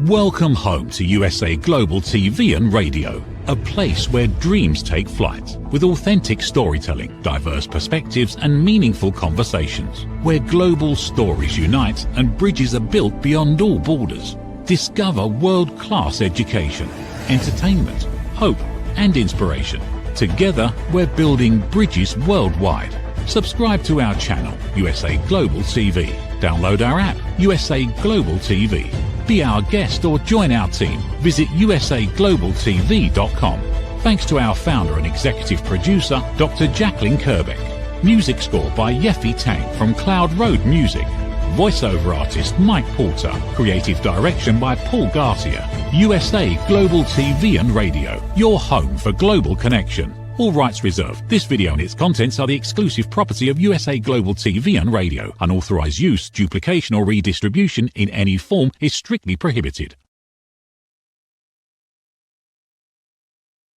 Welcome home to USA Global TV and Radio, a place where dreams take flight, with authentic storytelling, diverse perspectives and meaningful conversations, where global stories unite and bridges are built beyond all borders. Discover world-class education, entertainment, hope and inspiration. Together, we're building bridges worldwide. Subscribe to our channel, USA Global TV. Download our app, USA Global TV. Be our guest or join our team. Visit usaglobaltv.com. Thanks to our founder and executive producer, Dr. Jacalyn Kerbeck. Music score by Yeffy Tang from Cloud Road Music. Voiceover artist Mike Porter. Creative direction by Paul Garcia. USA Global TV and Radio, your home for global connection. All rights reserved. This video and its contents are the exclusive property of USA Global TV and Radio. Unauthorized use, duplication or redistribution in any form is strictly prohibited.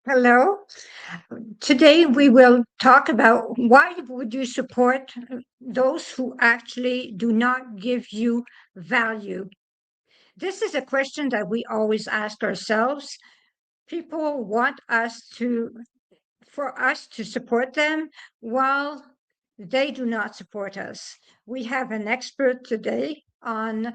Hello. Today we will talk about why would you support those who actually do not give you value. This is a question that we always ask ourselves. People want for us to support them while they do not support us. We have an expert today on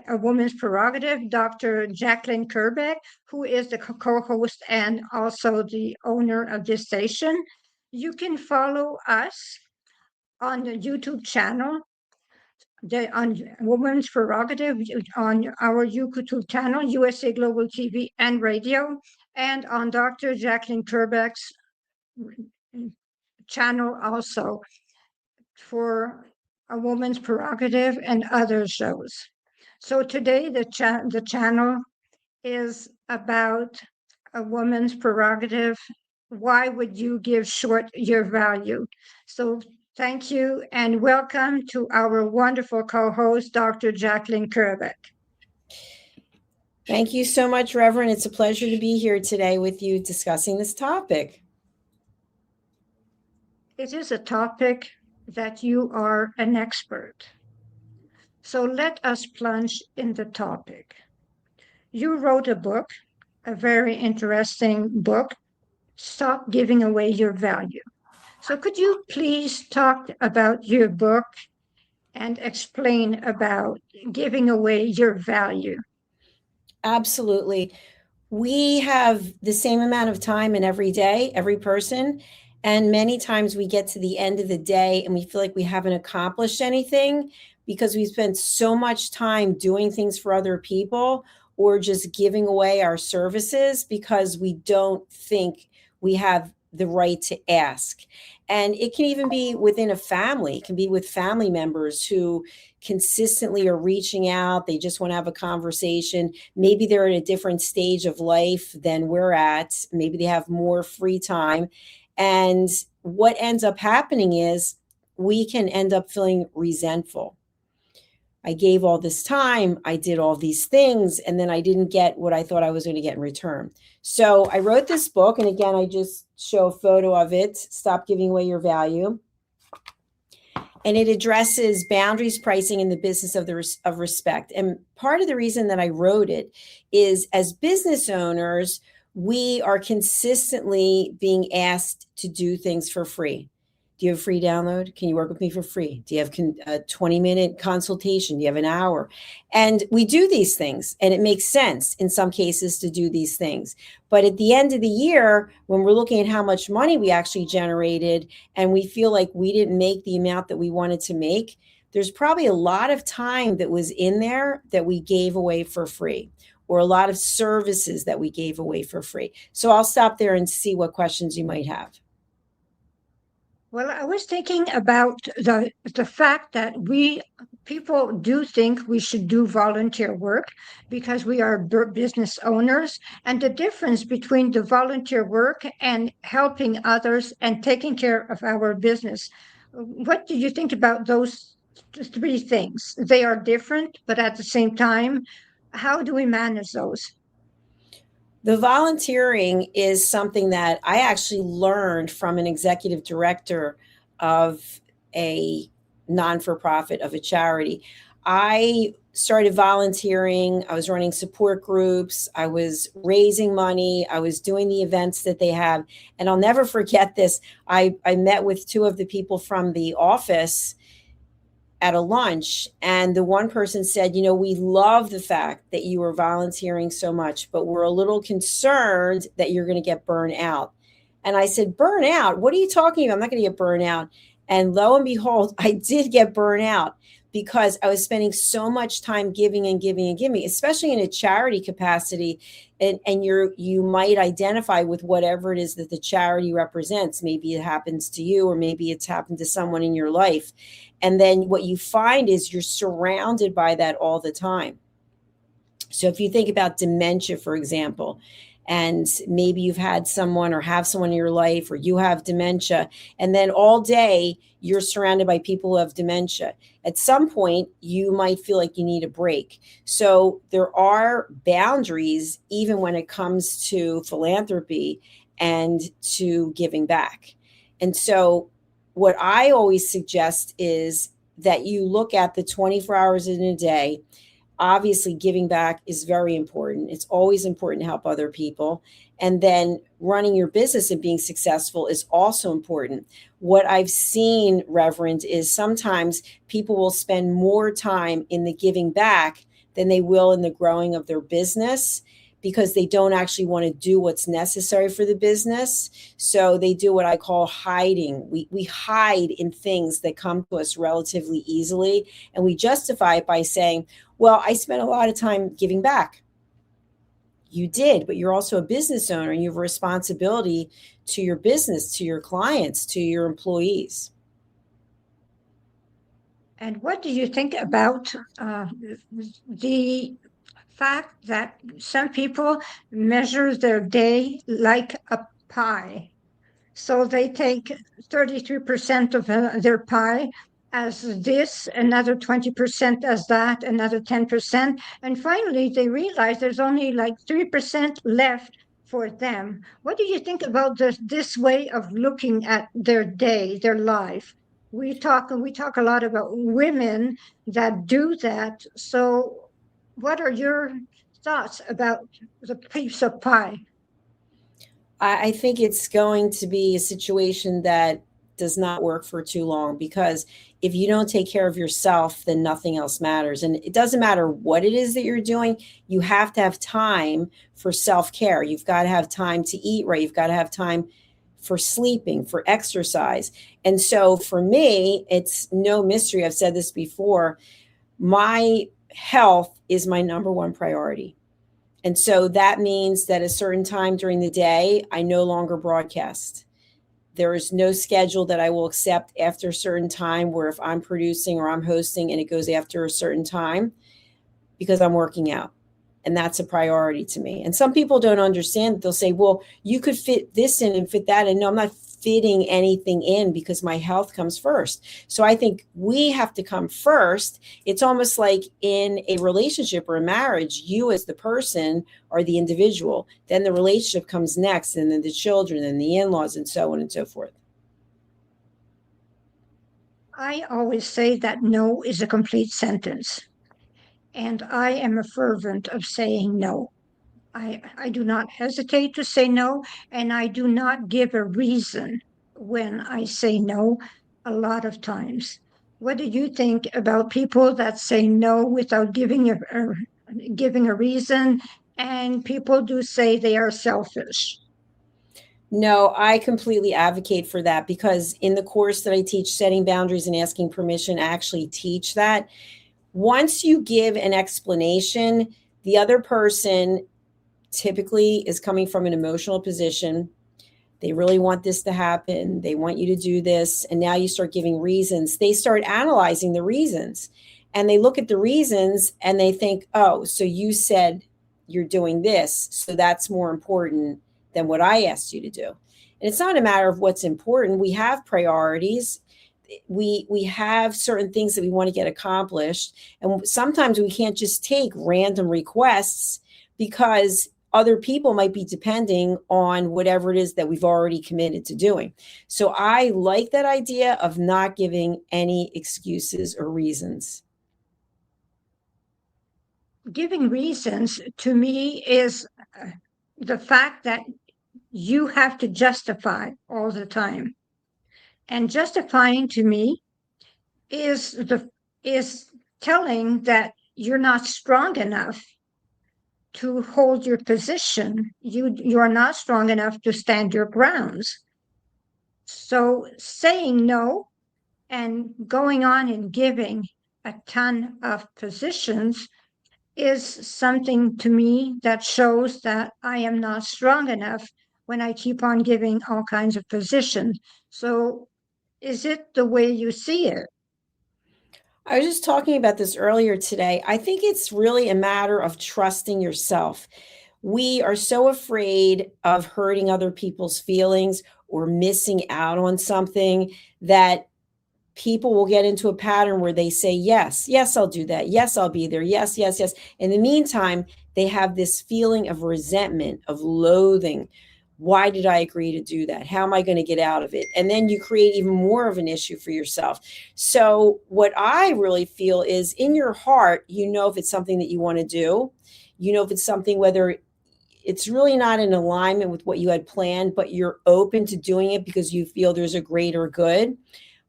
a woman's prerogative, Dr. Jacalyn Kerbeck, who is the co-host and also the owner of this station. You can follow us on the YouTube channel, on Women's Prerogative, on our YouTube channel, USA Global TV and Radio, and on Dr. Jacalyn Kerbeck's channel also for A Woman's Prerogative and other shows. So today the channel is about a woman's prerogative. Why would you give short your value? So thank you and welcome to our wonderful co-host, Dr. Jacalyn Kerbeck. Thank you so much, Reverend. It's a pleasure to be here today with you discussing this topic. It is a topic that you are an expert. So let us plunge in the topic. You wrote a book, a very interesting book, Stop Giving Away Your Value. So could you please talk about your book and explain about giving away your value? Absolutely. We have the same amount of time in every day, every person. And many times we get to the end of the day and we feel like we haven't accomplished anything because we spent so much time doing things for other people or just giving away our services because we don't think we have the right to ask. And it can even be within a family. It can be with family members who consistently are reaching out. They just want to have a conversation. Maybe they're at a different stage of life than we're at. Maybe they have more free time. And what ends up happening is we can end up feeling resentful. I gave all this time, I did all these things, and then I didn't get what I thought I was going to get in return. So I wrote this book, and again, I just show a photo of it, Stop Giving Away Your Value. And it addresses boundaries, pricing, and the business of respect. And part of the reason that I wrote it is as business owners, we are consistently being asked to do things for free. Do you have a free download? Can you work with me for free? Do you have a 20-minute consultation? Do you have an hour? And we do these things, and it makes sense in some cases to do these things. But at the end of the year, when we're looking at how much money we actually generated and we feel like we didn't make the amount that we wanted to make, there's probably a lot of time that was in there that we gave away for free, or a lot of services that we gave away for free. So I'll stop there and see what questions you might have. Well, I was thinking about the fact that people do think we should do volunteer work because we are business owners, and the difference between the volunteer work and helping others and taking care of our business. What do you think about those three things? They are different, but at the same time, how do we manage those? The volunteering is something that I actually learned from an executive director of a non-for-profit, of a charity. I started volunteering. I was running support groups. I was raising money. I was doing the events that they have. And I'll never forget this. I met with two of the people from the office at a lunch, and the one person said, we love the fact that you are volunteering so much, but we're a little concerned that you're going to get burned out. And I said, burn out? What are you talking about? I'm not going to get burned out. And lo and behold, I did get burned out because I was spending so much time giving and giving and giving, especially in a charity capacity. And you might identify with whatever it is that the charity represents. Maybe it happens to you, or maybe it's happened to someone in your life. And then what you find is you're surrounded by that all the time. So if you think about dementia, for example, and maybe you've had someone or have someone in your life, or you have dementia, and then all day you're surrounded by people who have dementia. At some point, you might feel like you need a break. So there are boundaries, even when it comes to philanthropy and to giving back. And so what I always suggest is that you look at the 24 hours in a day. Obviously, giving back is very important. It's always important to help other people. And then running your business and being successful is also important. What I've seen, Reverend, is sometimes people will spend more time in the giving back than they will in the growing of their business, because they don't actually want to do what's necessary for the business. So they do what I call hiding. We hide in things that come to us relatively easily, and we justify it by saying, well, I spent a lot of time giving back. You did, but you're also a business owner, and you have a responsibility to your business, to your clients, to your employees. And what do you think about the fact that some people measure their day like a pie? So they take 33% of their pie as this, another 20% as that, another 10%. And finally, they realize there's only like 3% left for them. What do you think about this way of looking at their day, their life? We talk a lot about women that do that. So what are your thoughts about the piece of pie? I think it's going to be a situation that does not work for too long, because if you don't take care of yourself, then nothing else matters. And it doesn't matter what it is that you're doing. You have to have time for self-care. You've got to have time to eat right. You've got to have time for sleeping, for exercise. And so for me, it's no mystery. I've said this before. My health is my number one priority. And so that means that at a certain time during the day, I no longer broadcast. There is no schedule that I will accept after a certain time, where if I'm producing or I'm hosting and it goes after a certain time, because I'm working out. And that's a priority to me. And some people don't understand. They'll say, well, you could fit this in and fit that in. No, I'm not fitting anything in, because my health comes first. So I think we have to come first. It's almost like in a relationship or a marriage, you as the person are the individual. Then the relationship comes next, and then the children and the in-laws and so on and so forth. I always say that no is a complete sentence. And I am a fervent of saying no. I do not hesitate to say no, and I do not give a reason when I say no a lot of times. What do you think about people that say no without giving a reason, and people do say they are selfish? No, I completely advocate for that, because in the course that I teach, Setting Boundaries and Asking Permission, I actually teach that. Once you give an explanation, the other person typically is coming from an emotional position. They really want this to happen. They want you to do this. And now you start giving reasons. They start analyzing the reasons, and they look at the reasons and they think, oh, so you said you're doing this, so that's more important than what I asked you to do. And it's not a matter of what's important. We have priorities. We have certain things that we want to get accomplished. And sometimes we can't just take random requests, because other people might be depending on whatever it is that we've already committed to doing. So I like that idea of not giving any excuses or reasons. giving reasons to me is the fact that you have to justify all the time. And justifying to me is is telling that you're not strong enough to hold your position. You're not strong enough to stand your grounds. So saying no and going on and giving a ton of positions is something to me that shows that I am not strong enough when I keep on giving all kinds of positions. So is it the way you see it? I was just talking about this earlier today. I think it's really a matter of trusting yourself. We are so afraid of hurting other people's feelings or missing out on something that people will get into a pattern where they say, yes, yes, I'll do that. Yes, I'll be there. Yes, yes, yes. In the meantime, they have this feeling of resentment, of loathing. Why did I agree to do that? How am I going to get out of it? And then you create even more of an issue for yourself. So, what I really feel is in your heart, you know, if it's something that you want to do, you know, if it's something, whether it's really not in alignment with what you had planned, but you're open to doing it because you feel there's a greater good.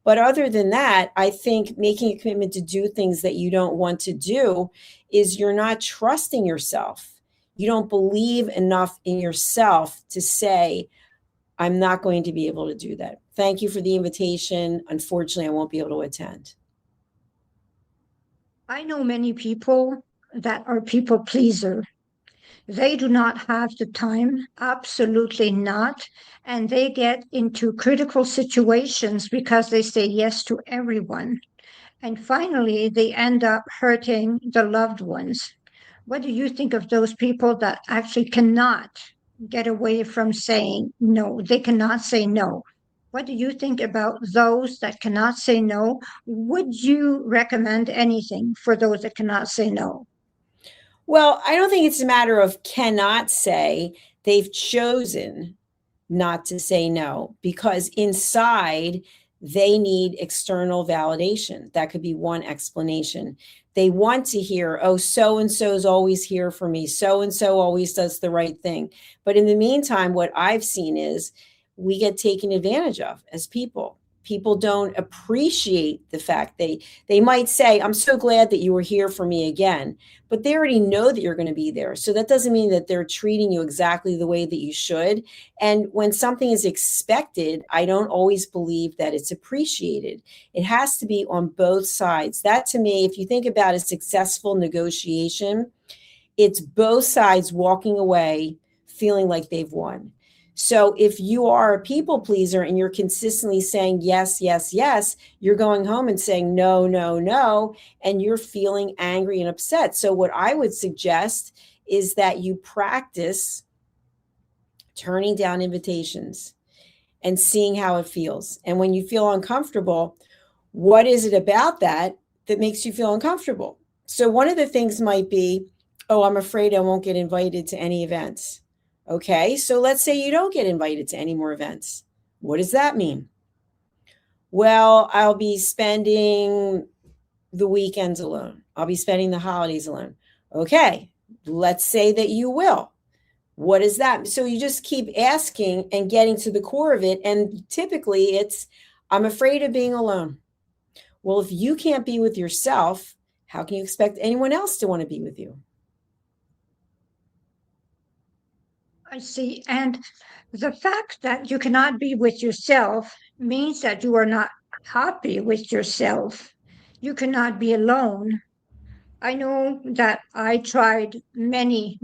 But other than that, I think making a commitment to do things that you don't want to do is you're not trusting yourself. You don't believe enough in yourself to say, I'm not going to be able to do that. Thank you for the invitation. Unfortunately, I won't be able to attend. I know many people that are people pleaser. They do not have the time, absolutely not. And they get into critical situations because they say yes to everyone. And finally, they end up hurting the loved ones. What do you think of those people that actually cannot get away from saying no? They cannot say no. What do you think about those that cannot say no? Would you recommend anything for those that cannot say no? Well, I don't think it's a matter of cannot say. They've chosen not to say no because inside they need external validation. That could be one explanation. They want to hear, oh, so and so is always here for me. So and so always does the right thing. But in the meantime, what I've seen is we get taken advantage of as people. People don't appreciate the fact they might say, I'm so glad that you were here for me again, but they already know that you're going to be there. So that doesn't mean that they're treating you exactly the way that you should. And when something is expected, I don't always believe that it's appreciated. It has to be on both sides. That to me, if you think about a successful negotiation, it's both sides walking away feeling like they've won. So if you are a people pleaser and you're consistently saying yes, yes, yes, you're going home and saying no, no, no, and you're feeling angry and upset. So what I would suggest is that you practice turning down invitations and seeing how it feels. And when you feel uncomfortable, what is it about that that makes you feel uncomfortable? So one of the things might be, oh, I'm afraid I won't get invited to any events. Okay, so let's say you don't get invited to any more events. What does that mean? Well, I'll be spending the weekends alone. I'll be spending the holidays alone. Okay, let's say that you will. What is that? So you just keep asking and getting to the core of it. And typically it's, I'm afraid of being alone. Well, if you can't be with yourself, how can you expect anyone else to want to be with you? I see. And the fact that you cannot be with yourself means that you are not happy with yourself. You cannot be alone. I know that I tried many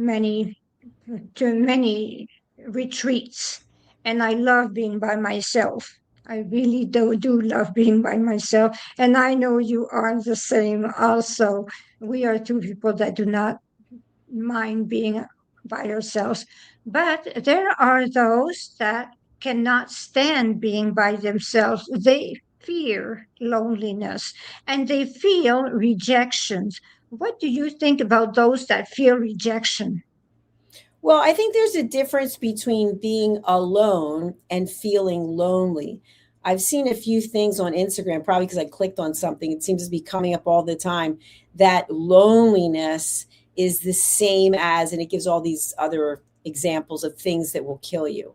retreats, and I love being by myself. I really do love being by myself. And I know you are the same also. We are two people that do not mind being by ourselves. But there are those that cannot stand being by themselves. They fear loneliness and they feel rejections. What do you think about those that fear rejection? Well, I think there's a difference between being alone and feeling lonely. I've seen a few things on Instagram, probably because I clicked on something. It seems to be coming up all the time that loneliness is the same as, and it gives all these other examples of things that will kill you.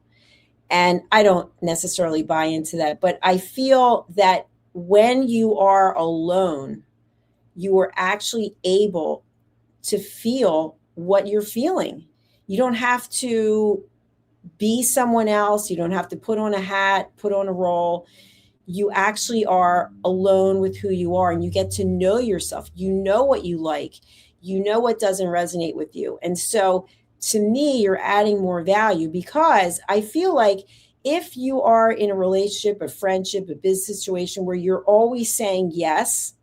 And I don't necessarily buy into that, but I feel that when you are alone, you are actually able to feel what you're feeling. You don't have to be someone else. You don't have to put on a hat, put on a role. You actually are alone with who you are, and you get to know yourself. You know what you like. You know what doesn't resonate with you. And so to me, you're adding more value, because I feel like if you are in a relationship, a friendship, a business situation where you're always saying yes,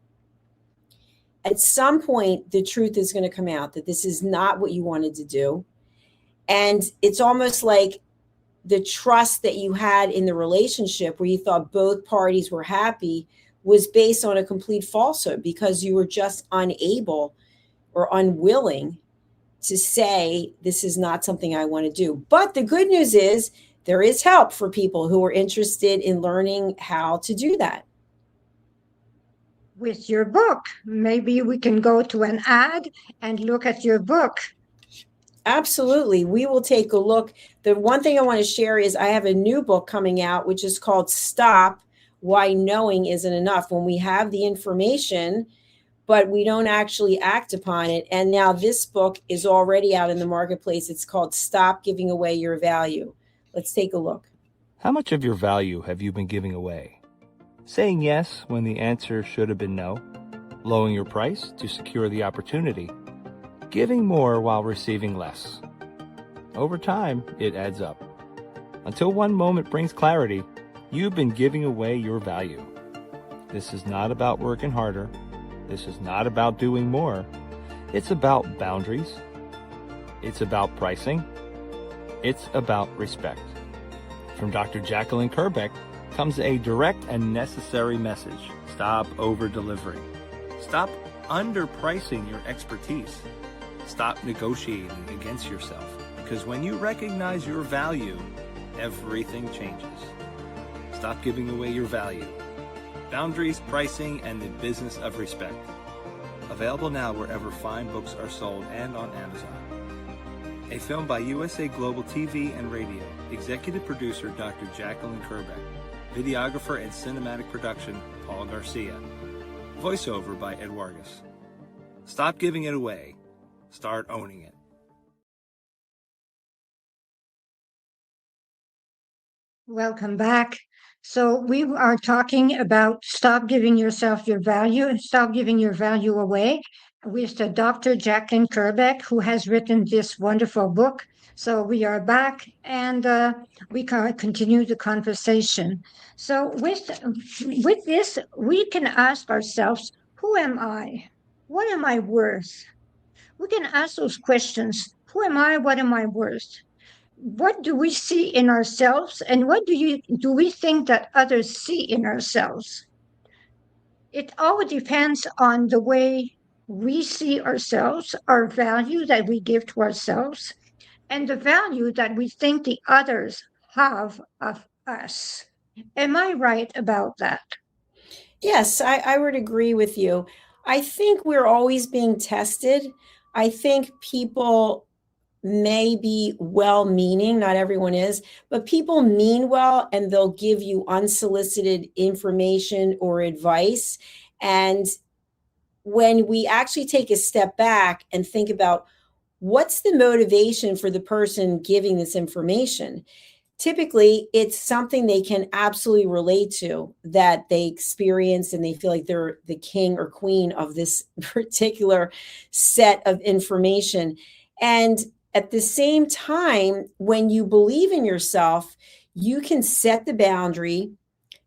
at some point, the truth is going to come out that this is not what you wanted to do. And it's almost like the trust that you had in the relationship where you thought both parties were happy was based on a complete falsehood, because you were just unable or unwilling to say, this is not something I want to do. But the good news is there is help for people who are interested in learning how to do that. With your book, maybe we can go to an ad and look at your book. Absolutely. We will take a look. The one thing I want to share is I have a new book coming out, which is called Stop Why Knowing Isn't Enough. When we have the information, but we don't actually act upon it. And now this book is already out in the marketplace. It's called Stop Giving Away Your Value. Let's take a look. How much of your value have you been giving away? Saying yes when the answer should have been no? Lowering your price to secure the opportunity? Giving more while receiving less? Over time, it adds up. Until one moment brings clarity, you've been giving away your value. This is not about working harder. This is not about doing more. It's about boundaries. It's about pricing. It's about respect. From Dr. Jacalyn Kerbeck comes a direct and necessary message. Stop over-delivering. Stop underpricing your expertise. Stop negotiating against yourself. Because when you recognize your value, everything changes. Stop giving away your value. Boundaries, pricing, and the business of respect. Available now wherever fine books are sold and on Amazon. A film by USA Global TV and Radio. Executive producer Dr. Jacalyn Kerbeck. Videographer and cinematic production Paul Garcia. Voiceover by Ed Wargas. Stop giving it away. Start owning it. Welcome back. So we are talking about stop giving yourself your value and stop giving your value away with Dr. Jacalyn Kerbeck, who has written this wonderful book. So we are back, and we can continue the conversation. So with this, we can ask ourselves, who am I? What am I worth? We can ask those questions. Who am I? What am I worth? What do we see in ourselves, and what do we think that others see in ourselves? It all depends on the way we see ourselves, our value that we give to ourselves, and the value that we think the others have of us. Am I right about that? Yes, I would agree with you. I think we're always being tested. I think people may be well-meaning, not everyone is, but people mean well, and they'll give you unsolicited information or advice. And when we actually take a step back and think about what's the motivation for the person giving this information, typically it's something they can absolutely relate to, that they experience, and they feel like they're the king or queen of this particular set of information. And at the same time, when you believe in yourself, you can set the boundary.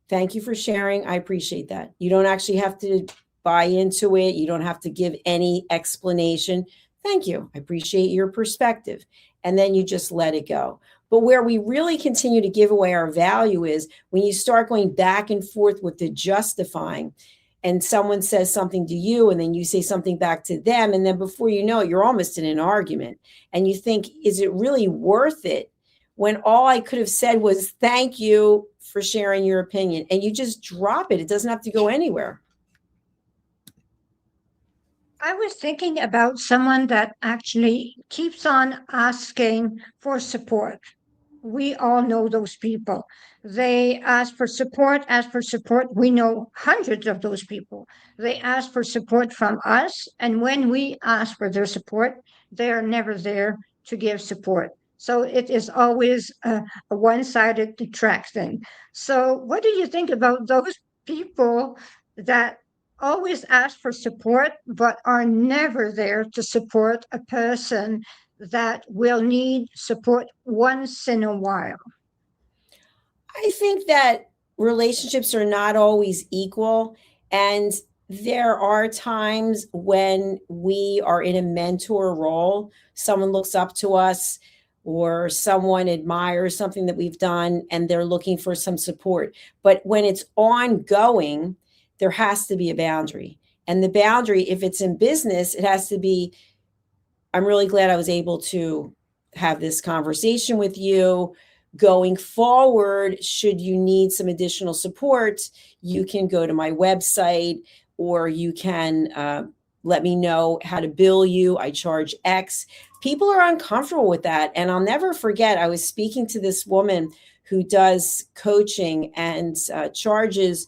Thank you for sharing. I appreciate that. You don't actually have to buy into it. You don't have to give any explanation. Thank you. I appreciate your perspective. And then you just let it go. But where we really continue to give away our value is when you start going back and forth with the justifying, and someone says something to you, and then you say something back to them. And then before you know it, you're almost in an argument. And you think, is it really worth it? When all I could have said was, thank you for sharing your opinion. And you just drop it. It doesn't have to go anywhere. I was thinking about someone that actually keeps on asking for support. We all know those people. They ask for support, ask for support. We know hundreds of those people. They ask for support from us. And when we ask for their support, they are never there to give support. So it is always a one sided track thing. So, what do you think about those people that always ask for support but are never there to support a person that will need support once in a while? I think that relationships are not always equal. And there are times when we are in a mentor role, someone looks up to us or someone admires something that we've done and they're looking for some support. But when it's ongoing, there has to be a boundary. And the boundary, if it's in business, it has to be, I'm really glad I was able to have this conversation with you. Going forward, should you need some additional support, you can go to my website or you can let me know how to bill you. I charge X. People are uncomfortable with that. And I'll never forget, I was speaking to this woman who does coaching and charges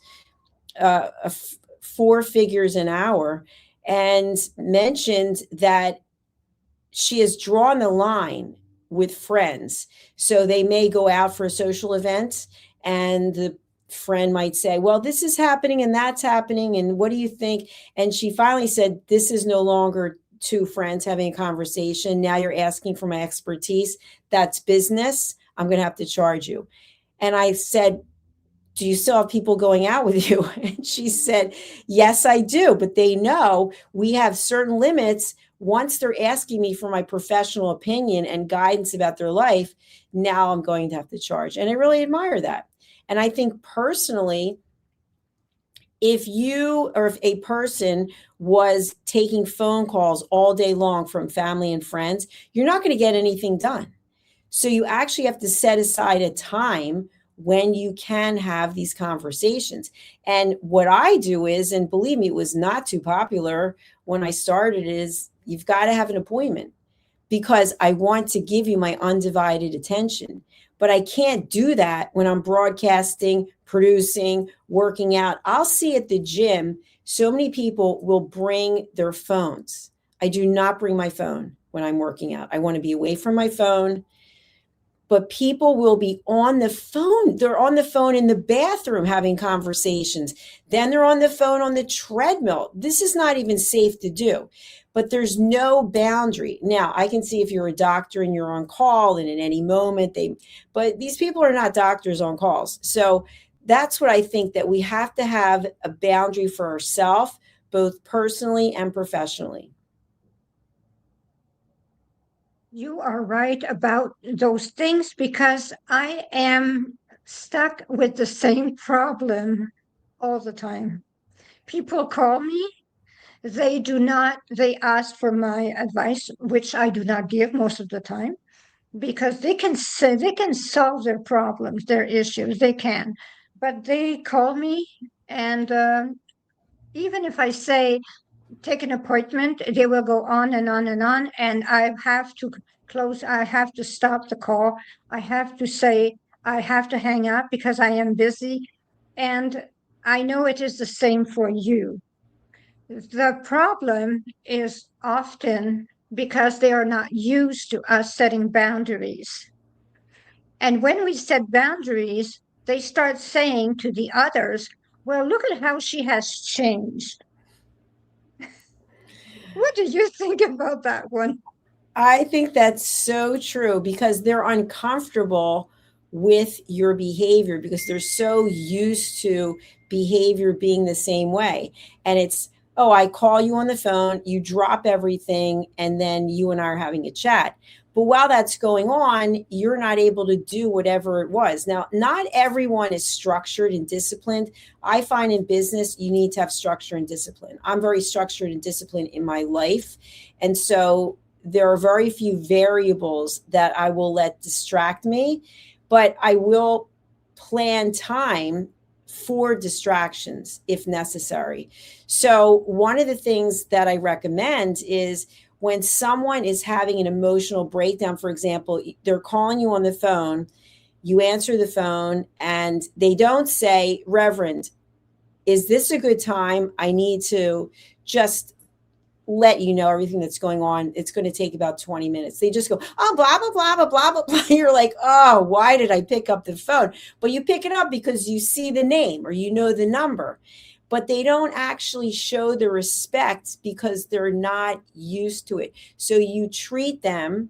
4 figures an hour, and mentioned that she has drawn the line with friends. So they may go out for a social event and the friend might say, well, this is happening and that's happening. And what do you think? And she finally said, this is no longer two friends having a conversation. Now you're asking for my expertise. That's business. I'm going to have to charge you. And I said, do you still have people going out with you? And she said, yes, I do. But they know we have certain limits. Once they're asking me for my professional opinion and guidance about their life, now I'm going to have to charge. And I really admire that. And I think personally, if you or if a person was taking phone calls all day long from family and friends, you're not going to get anything done. So you actually have to set aside a time when you can have these conversations. And what I do is, and believe me, it was not too popular when I started, is you've got to have an appointment because I want to give you my undivided attention. But I can't do that when I'm broadcasting, producing, working out. I'll see at the gym, so many people will bring their phones. I do not bring my phone when I'm working out. I want to be away from my phone. But people will be on the phone. They're on the phone in the bathroom having conversations. Then they're on the phone on the treadmill. This is not even safe to do. But there's no boundary. Now, I can see if you're a doctor and you're on call and in any moment but these people are not doctors on calls. So that's what I think, that we have to have a boundary for ourselves, both personally and professionally. You are right about those things because I am stuck with the same problem all the time. People call me, they ask for my advice, which I do not give most of the time because they can say they can solve their problems, their issues, they can. But they call me, and even if I say, take an appointment, they will go on and on and on. And I have to I have to stop the call. I have to say, I have to hang up because I am busy. And I know it is the same for you. The problem is often because they are not used to us setting boundaries. And when we set boundaries, they start saying to the others, well, look at how she has changed. What do you think about that one? I think that's so true because they're uncomfortable with your behavior because they're so used to behavior being the same way. And it's, oh, I call you on the phone, you drop everything, and then you and I are having a chat. But while that's going on, you're not able to do whatever it was. Now, not everyone is structured and disciplined. I find in business, you need to have structure and discipline. I'm very structured and disciplined in my life. And so there are very few variables that I will let distract me, but I will plan time for distractions if necessary. So one of the things that I recommend is when someone is having an emotional breakdown, for example, they're calling you on the phone, you answer the phone and they don't say, Reverend, is this a good time? I need to just let you know everything that's going on. It's going to take about 20 minutes. They just go, oh, blah, blah, blah, blah, blah, blah, blah. You're like, oh, why did I pick up the phone? But you pick it up because you see the name or you know the number. But they don't actually show the respect because they're not used to it. So you treat them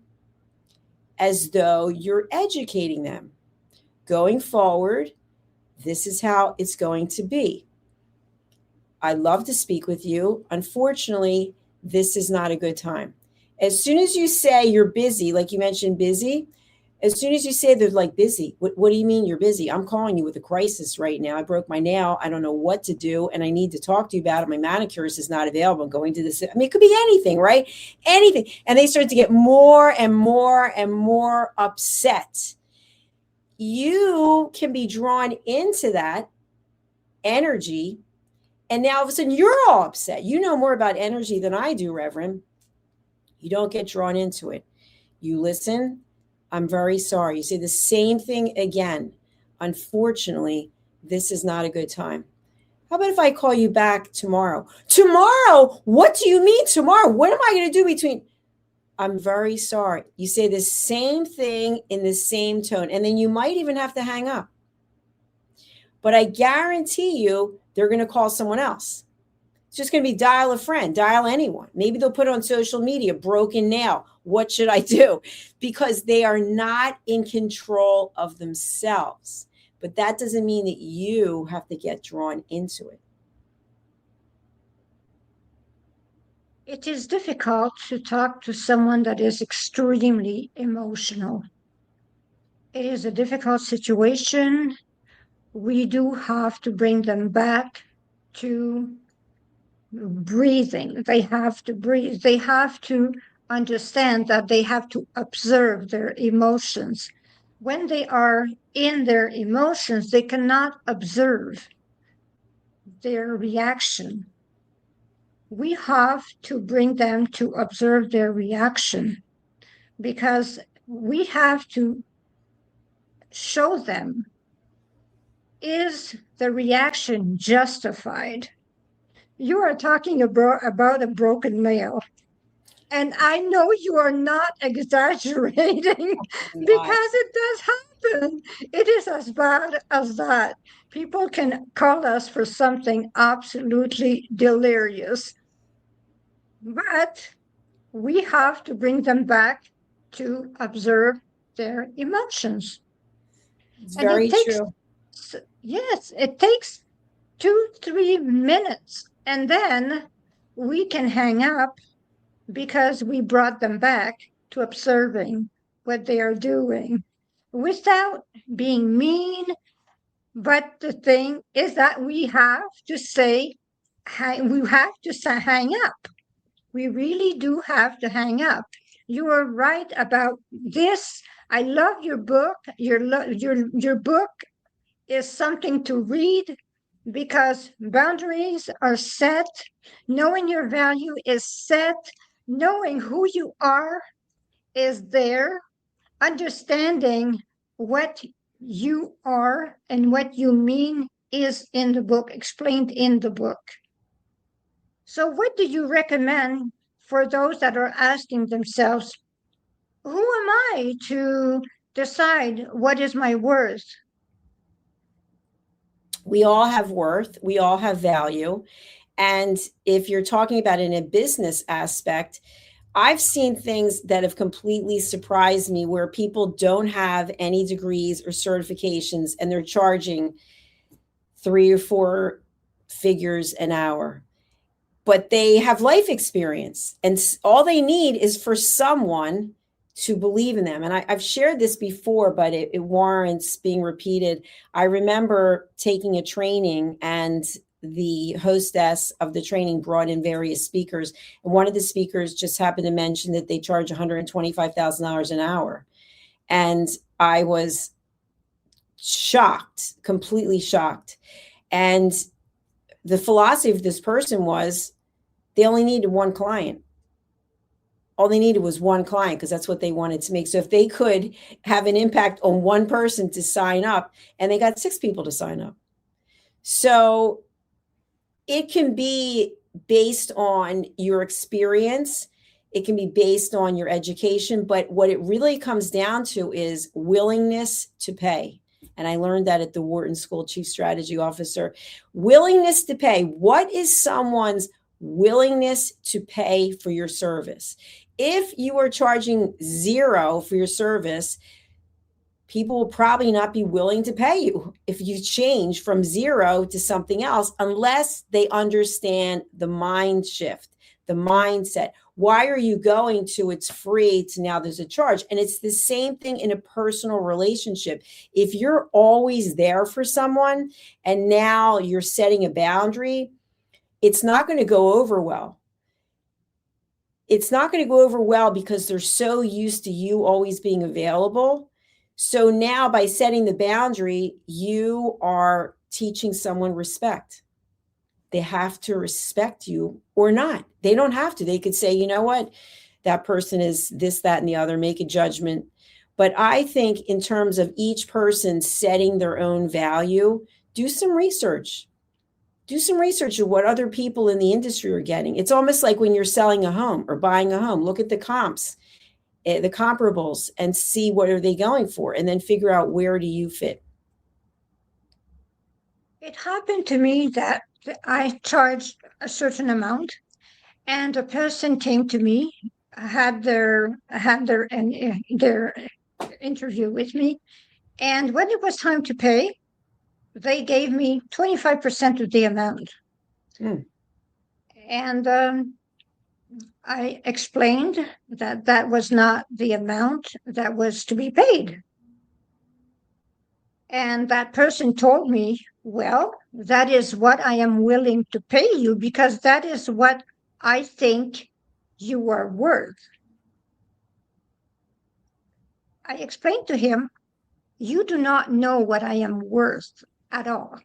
as though you're educating them. Going forward, this is how it's going to be. I'd love to speak with you. Unfortunately, this is not a good time. As soon as you say you're busy, like you mentioned busy, as soon as you say they're like busy, what do you mean you're busy? I'm calling you with a crisis right now. I broke my nail. I don't know what to do. And I need to talk to you about it. My manicurist is not available. I'm going to this. I mean, it could be anything, right? Anything. And they start to get more and more and more upset. You can be drawn into that energy. And now all of a sudden you're all upset. You know more about energy than I do, Reverend. You don't get drawn into it. You listen. I'm very sorry. You say the same thing again. Unfortunately, this is not a good time. How about if I call you back tomorrow? Tomorrow? What do you mean tomorrow? What am I going to do between? I'm very sorry. You say the same thing in the same tone. And then you might even have to hang up. But I guarantee you, they're going to call someone else. It's just going to be dial a friend, dial anyone. Maybe they'll put on social media, broken nail. What should I do? Because they are not in control of themselves. But that doesn't mean that you have to get drawn into it. It is difficult to talk to someone that is extremely emotional. It is a difficult situation. We do have to bring them back to breathing. They have to breathe. They have to understand that they have to observe their emotions. When they are in their emotions, they cannot observe their reaction. We have to bring them to observe their reaction because we have to show them, is the reaction justified? You are talking about a broken nail. And I know you are not exaggerating because it does happen. It is as bad as that. People can call us for something absolutely delirious. But we have to bring them back to observe their emotions. It's And very it takes, true. yes, it takes 2-3 minutes. And then we can hang up because we brought them back to observing what they are doing without being mean. But the thing is that we have to say, we have to hang up. We really do have to hang up. You are right about this. I love your book. Your book is something to read because boundaries are set. Knowing your value is set. Knowing who you are is there. Understanding what you are and what you mean is in the book, explained in the book. So, what do you recommend for those that are asking themselves, who am I to decide what is my worth? We all have worth. We all have value. And if you're talking about in a business aspect, I've seen things that have completely surprised me where people don't have any degrees or certifications and they're charging 3 or 4 figures an hour. But they have life experience and all they need is for someone to believe in them. And I've shared this before, but it warrants being repeated. I remember taking a training and the hostess of the training brought in various speakers. And one of the speakers just happened to mention that they charge $125,000 an hour. And I was shocked, completely shocked. And the philosophy of this person was they only needed one client. All they needed was one client because that's what they wanted to make. So if they could have an impact on one person to sign up, and they got 6 people to sign up. So it can be based on your experience. It can be based on your education. But what it really comes down to is willingness to pay. And I learned that at the Wharton School Chief Strategy Officer. Willingness to pay. What is someone's willingness to pay for your service? If you are charging $0 for your service, people will probably not be willing to pay you if you change from $0 to something else, unless they understand the mind shift, the mindset. Why are you going to it's free to now there's a charge? And it's the same thing in a personal relationship. If you're always there for someone and now you're setting a boundary, it's not going to go over well. It's not going to go over well because they're so used to you always being available. So now by setting the boundary, you are teaching someone respect. They have to respect you or not. They don't have to. They could say, you know what, that person is this, that, and the other, make a judgment. But I think in terms of each person setting their own value, do some research. Do some research of what other people in the industry are getting. It's almost like when you're selling a home or buying a home. Look at the comps, the comparables, and see what are they going for, and then figure out where do you fit. It happened to me that I charged a certain amount, and a person came to me, had their interview with me, and when it was time to pay, they gave me 25% of the amount. And I explained that that was not the amount that was to be paid. And that person told me, well, that is what I am willing to pay you because that is what I think you are worth. I explained to him, you do not know what I am worth at all.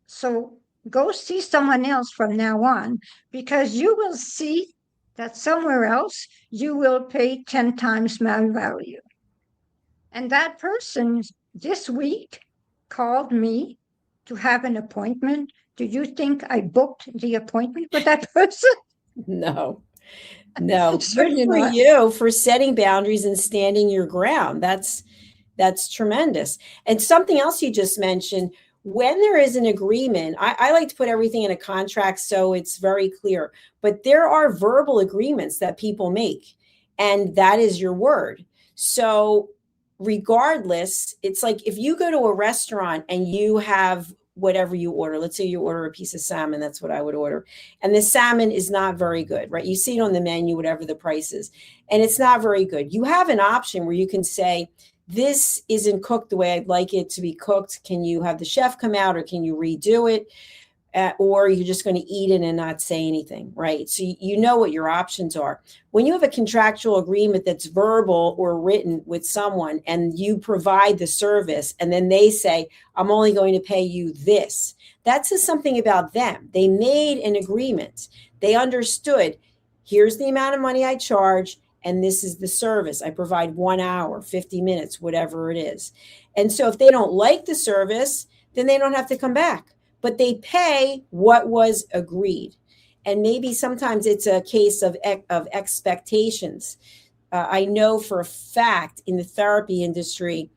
So go see someone else from now on, because you will see that somewhere else you will pay 10 times my value. And that person this week called me to have an appointment. Do you think I booked the appointment with that person? No. Good Certainly for not. you for setting boundaries and standing your ground. That's tremendous. And something else you just mentioned, when there is an agreement, I like to put everything in a contract so it's very clear, but there are verbal agreements that people make, and that is your word. So regardless, it's like if you go to a restaurant and you have whatever you order, let's say you order a piece of salmon, that's what I would order, and the salmon is not very good, right? You see it on the menu, whatever the price is, and it's not very good. You have an option where you can say, this isn't cooked the way I'd like it to be cooked. Can you have the chef come out, or can you redo it? Or you're just going to eat it and not say anything, right? So you know what your options are. When you have a contractual agreement that's verbal or written with someone and you provide the service and then they say, I'm only going to pay you this, that says something about them. They made an agreement. They understood, here's the amount of money I charge, and this is the service. I provide 1 hour, 50 minutes, whatever it is. And so if they don't like the service, then they don't have to come back. But they pay what was agreed. And maybe sometimes it's a case of expectations. I know for a fact in the therapy industry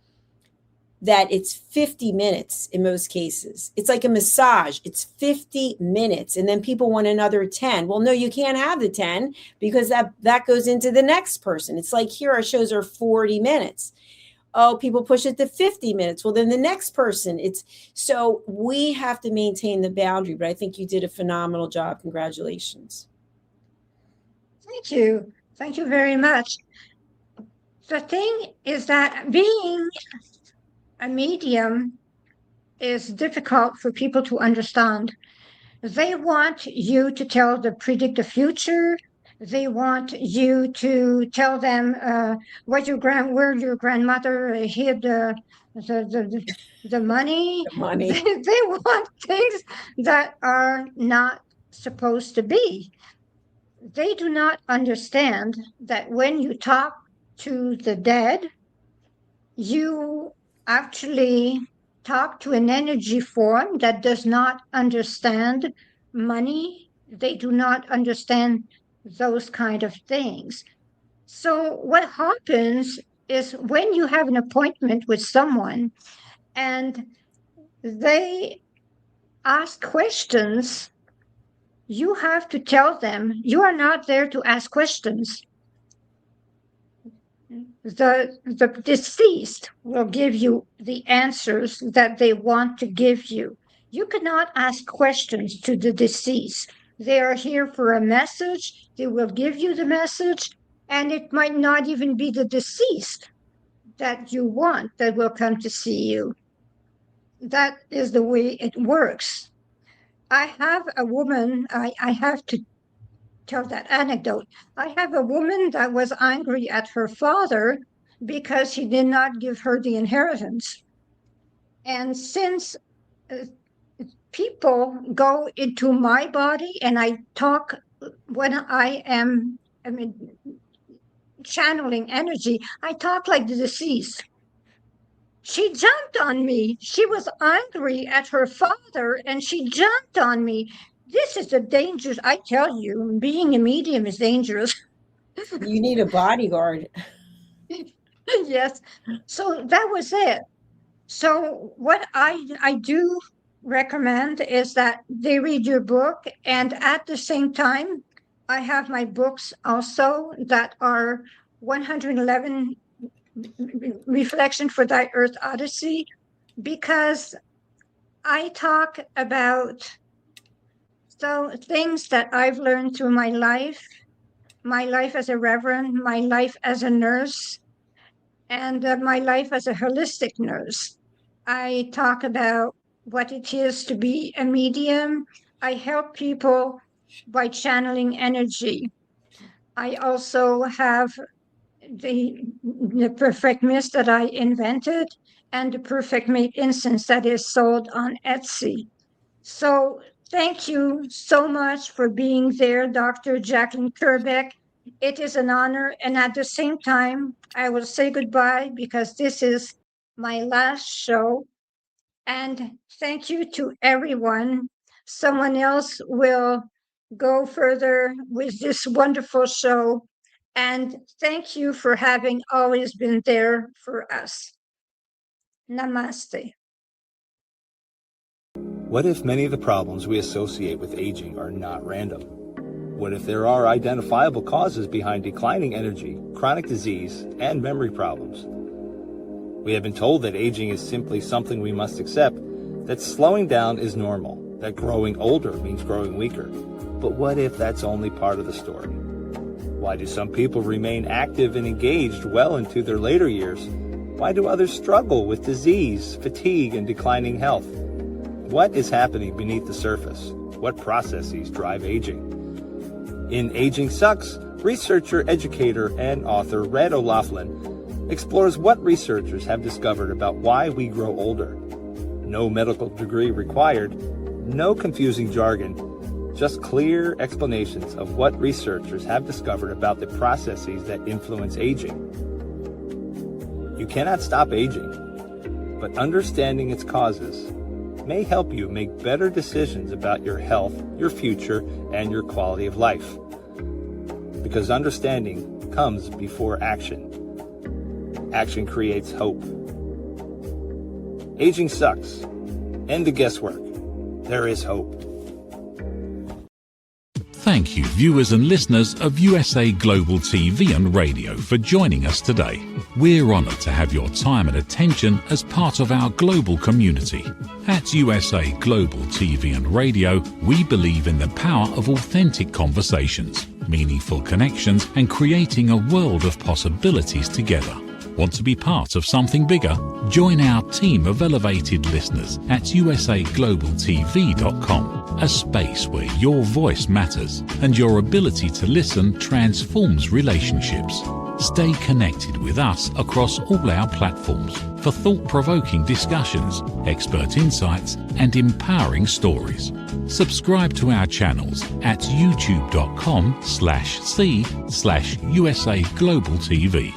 that it's 50 minutes in most cases. It's like a massage. It's 50 minutes. And then people want another 10. Well, no, you can't have the 10 because that goes into the next person. It's like here our shows are 40 minutes. Oh, people push it to 50 minutes. Well, then the next person, so we have to maintain the boundary, but I think you did a phenomenal job. Congratulations. Thank you. Thank you very much. The thing is that being a medium is difficult for people to understand. They want you to predict the future. They want you to tell them where your grandmother hid the money. The money. They want things that are not supposed to be. They do not understand that when you talk to the dead, you actually talk to an energy form that does not understand money. They do not understand those kind of things. So what happens is when you have an appointment with someone and they ask questions, you have to tell them you are not there to ask questions. The deceased will give you the answers that they want to give you. You cannot ask questions to the deceased. They are here for a message. They will give you the message, and it might not even be the deceased that you want that will come to see you. That is the way it works. I have a woman, I have to tell that anecdote. I have a woman that was angry at her father because he did not give her the inheritance. And since people go into my body and I talk when I am channeling energy, I talk like the deceased. She jumped on me. She was angry at her father and she jumped on me. This is a dangerous, I tell you, being a medium is dangerous. You need a bodyguard. Yes. So that was it. So what I do recommend is that they read your book, and at the same time, I have my books also that are 111 Reflection for Thy Earth Odyssey, because I talk about things that I've learned through my life as a reverend, my life as a nurse, and my life as a holistic nurse. I talk about what it is to be a medium. I help people by channeling energy. I also have the perfect mist that I invented and the perfect mate incense that is sold on Etsy. So thank you so much for being there, Dr. Jacalyn Kerbeck. It is an honor. And at the same time, I will say goodbye because this is my last show. And thank you to everyone. Someone else will go further with this wonderful show. And thank you for having always been there for us. Namaste. What if many of the problems we associate with aging are not random? What if there are identifiable causes behind declining energy, chronic disease, and memory problems? We have been told that aging is simply something we must accept, that slowing down is normal, that growing older means growing weaker. But what if that's only part of the story? Why do some people remain active and engaged well into their later years? Why do others struggle with disease, fatigue, and declining health? What is happening beneath the surface? What processes drive aging? In Aging Sucks, researcher, educator, and author Red O'Loughlin explores what researchers have discovered about why we grow older. No medical degree required, no confusing jargon, just clear explanations of what researchers have discovered about the processes that influence aging. You cannot stop aging, but understanding its causes may help you make better decisions about your health, your future, and your quality of life. Because understanding comes before action. Action creates hope. Aging sucks. End the guesswork. There is hope. Thank you, viewers and listeners of USA Global TV and Radio, for joining us today. We're honoured to have your time and attention as part of our global community. At USA Global TV and Radio, we believe in the power of authentic conversations, meaningful connections, and creating a world of possibilities together. Want to be part of something bigger? Join our team of elevated listeners at usaglobaltv.com. a space where your voice matters and your ability to listen transforms relationships. Stay connected with us across all our platforms for thought-provoking discussions, expert insights, and empowering stories. Subscribe to our channels at youtube.com/c/USA Global TV.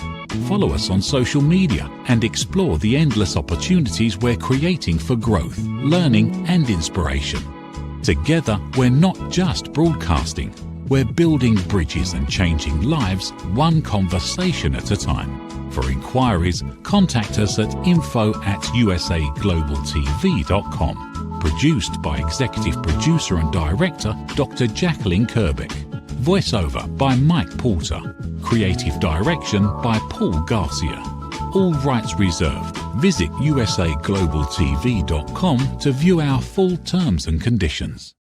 Follow us on social media and explore the endless opportunities we're creating for growth, learning, and inspiration. Together, we're not just broadcasting, we're building bridges and changing lives one conversation at a time. For inquiries, contact us at info@usaglobaltv.com. Produced by Executive Producer and Director Dr. Jacalyn Kerbeck. Voiceover by Mike Porter. Creative Direction by Paul Garcia. All rights reserved. Visit usaglobaltv.com to view our full terms and conditions.